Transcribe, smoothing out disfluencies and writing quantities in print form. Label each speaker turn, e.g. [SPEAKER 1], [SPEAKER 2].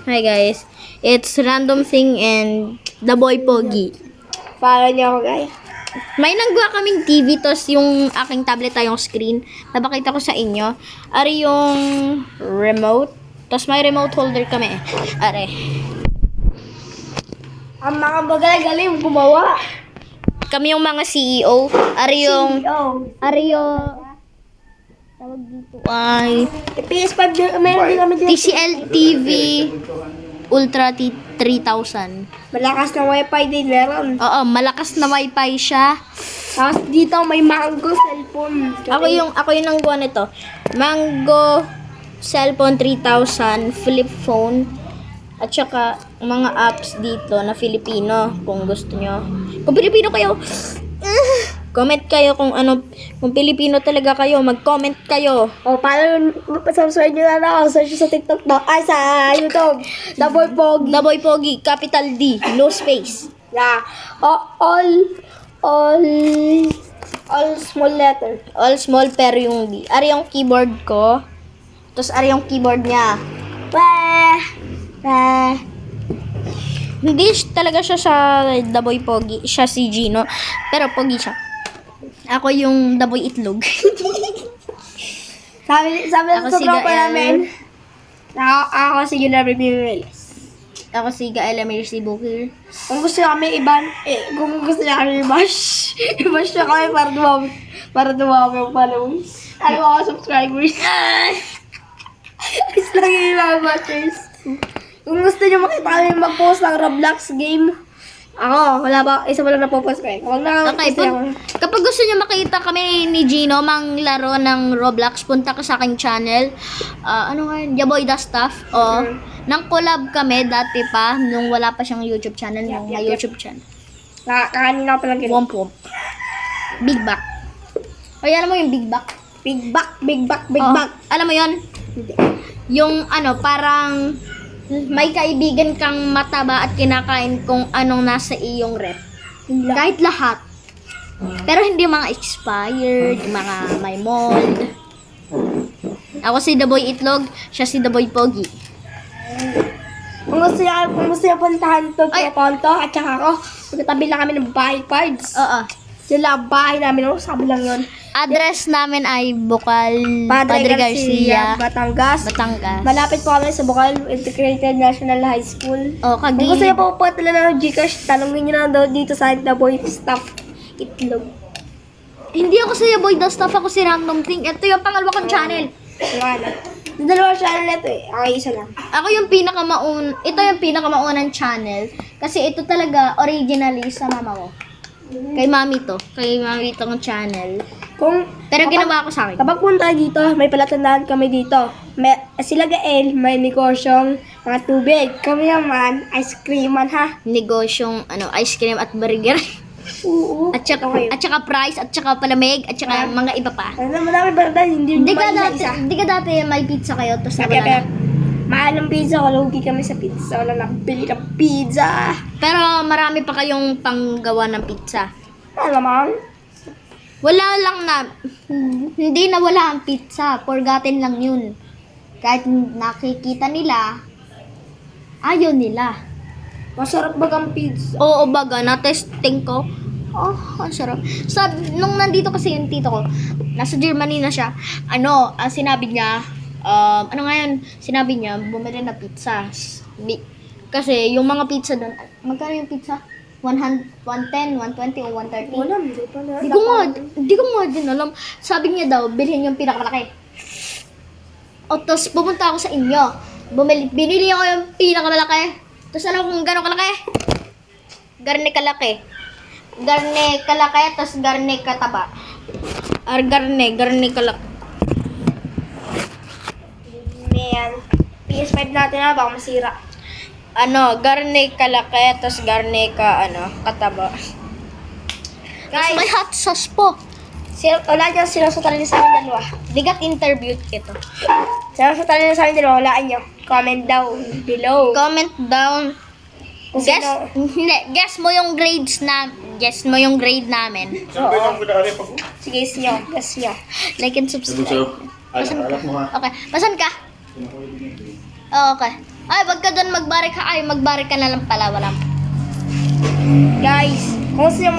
[SPEAKER 1] Hi guys, it's Random Thing and The Boy Pogi.
[SPEAKER 2] Follow niyo ako, guys.
[SPEAKER 1] May nagawa kaming TV, tos yung aking tablet ay yung screen. Napakita ko sa inyo. Ari yung remote. Tos may remote holder kami. Are.
[SPEAKER 2] Ang mga magaling gumawa.
[SPEAKER 1] Kami yung mga CEO. Ari yung... Ari yung... Tawag dito ay...
[SPEAKER 2] PS5, meron din kami dito.
[SPEAKER 1] TCL TV Ultra T3000.
[SPEAKER 2] Malakas na wifi din meron.
[SPEAKER 1] Oo, malakas na wifi siya.
[SPEAKER 2] Tapos dito may Mango cellphone.
[SPEAKER 1] Ako yung nanggawa nito. Mango cellphone 3000 flip phone at saka mga apps dito na Filipino kung gusto nyo. Kung Filipino kayo, comment kayo kung ano, kung Filipino talaga kayo, mag-comment kayo.
[SPEAKER 2] O, paano subscribe nyo na ako. Search sa TikTok na. Ay, sa YouTube. The Boy Pogi.
[SPEAKER 1] The Boy Pogi, capital D, no space.
[SPEAKER 2] Yeah. All small letter.
[SPEAKER 1] All small pero yung D. Ari yung keyboard ko. Tapos ari yung keyboard niya. Hindi talaga siya sa The Boy Pogi. Siya si Gino. Pero Pogi siya. Ako yung The Boy Itlog.
[SPEAKER 2] sabi
[SPEAKER 1] Ako
[SPEAKER 2] sa
[SPEAKER 1] si
[SPEAKER 2] tropa
[SPEAKER 1] Gael.
[SPEAKER 2] namin. Ako si Junabri Mimeles.
[SPEAKER 1] Ako si Gael Mercy Bukir.
[SPEAKER 2] Kung gusto niya kami kung gusto niya kami i-bash, i-bash niya kami para dumami yung followers. Ano mga subscribers? Is lang yung mga bashers. Kung gusto niyo makita kami mag-post ng Roblox game, ako, wala ba, isa wala na po-post ko eh.
[SPEAKER 1] Okay, kapag gusto niyo makita kami ni Gino mang laro ng Roblox, punta ka sa aking channel. Ano nga yun? Yaboy Da Stuff. O, nang collab kami dati pa, nung wala pa siyang YouTube channel, nung may YouTube channel.
[SPEAKER 2] Kanina ko palang ganun.
[SPEAKER 1] Womp womp. Big Back. O, alam mo yung Big Back?
[SPEAKER 2] Big back.
[SPEAKER 1] Alam mo yun? Yung ano, parang may kaibigan kang mataba at kinakain kung anong nasa iyong rep. Kahit lahat. Pero hindi mga expired, mga may mold. Ako si The Boy Itlog, siya si The Boy Pogi.
[SPEAKER 2] Kung gusto niya puntahan to,
[SPEAKER 1] Ay!
[SPEAKER 2] Ponto, at saka ako, magkatabi lang kami ng bahay cards.
[SPEAKER 1] Oo.
[SPEAKER 2] Sila bahay namin, sabi lang yun.
[SPEAKER 1] Address namin ay Bukal Padre Garcia,
[SPEAKER 2] Batangas.
[SPEAKER 1] Batangas.
[SPEAKER 2] Malapit po kami sa Bukal Integrated National High School.
[SPEAKER 1] O,
[SPEAKER 2] Kung gusto niyo
[SPEAKER 1] kagilid.
[SPEAKER 2] po ng Gcash, tanongin niyo na daw dito sa The Boy Stuff Itlog.
[SPEAKER 1] Hindi ako si The Boy Da Stuff, ako si Random Thing. Ito yung pangalawa kong channel.
[SPEAKER 2] Wala. Yung dalawa channel na ito eh. Okay, isa lang.
[SPEAKER 1] Ito yung pinakamaunang channel. Kasi ito talaga originally sa mama ko. Kay mami to. Kay mami itong channel. Pero ginawa ko sa akin.
[SPEAKER 2] Kapag punta dito, may palatandaan kami dito. Sila Gael, may negosyong mga tubig. Kami naman, ice creaman ha.
[SPEAKER 1] Negosyong ice cream at burger.
[SPEAKER 2] Oo.
[SPEAKER 1] at saka price, at saka palamig, at saka mga iba pa.
[SPEAKER 2] Ano madami ba hindi
[SPEAKER 1] Hindi ka
[SPEAKER 2] isa.
[SPEAKER 1] dati may pizza kayo, tapos
[SPEAKER 2] Kaya
[SPEAKER 1] nawala na.
[SPEAKER 2] mahal ng pizza, lugi kami sa pizza. Wala nakabili ng pizza.
[SPEAKER 1] Pero marami pa kayong panggawa ng pizza.
[SPEAKER 2] Alamang.
[SPEAKER 1] Wala lang na, hindi na wala ang pizza. Forgotten lang yun. Kahit nakikita nila, ayaw nila.
[SPEAKER 2] Masarap bagang pizza.
[SPEAKER 1] Oo baga, na-testing ko. Oh, ang sarap. Nung nandito kasi yung tito ko, nasa Germany na siya, sinabi niya, ano nga yun, sinabi niya, bumili na pizza. Kasi yung mga pizza doon, magkano yung pizza? 110, 120 o 130?
[SPEAKER 2] Wala, hindi pa na.
[SPEAKER 1] Di ko nga din alam. Sabi niya daw, bilhin yung pinakamalaki. O, tapos pumunta ako sa inyo. Binili ako yung pinakamalaki. Tapos alam kung gano'ng kalaki? Garne kalaki. Tapos garne kataba. Garne kalaki.
[SPEAKER 2] Yan. PS5 natin na, baka masira.
[SPEAKER 1] Garne kalaki, tapos garne kataba. Guys, may hot sauce po.
[SPEAKER 2] Wala dyan, sinusutan niyo sa amin dalawa.
[SPEAKER 1] Di got interviewed kito.
[SPEAKER 2] Sinusutan niyo sa amin dalawa, walaan niyo. Comment down below.
[SPEAKER 1] Comment down.
[SPEAKER 2] Kung
[SPEAKER 1] Guess mo yung grades na. Guess mo yung grade namin.
[SPEAKER 2] Sige, guess nyo.
[SPEAKER 1] Like and subscribe.
[SPEAKER 3] Alak mo ha.
[SPEAKER 1] Okay. Pasan ka? Oo, okay. Ay, wag ka doon magbarik ha. Ay, magbarik ka na lang pala. Wala.
[SPEAKER 2] Guys, kung gusto nyo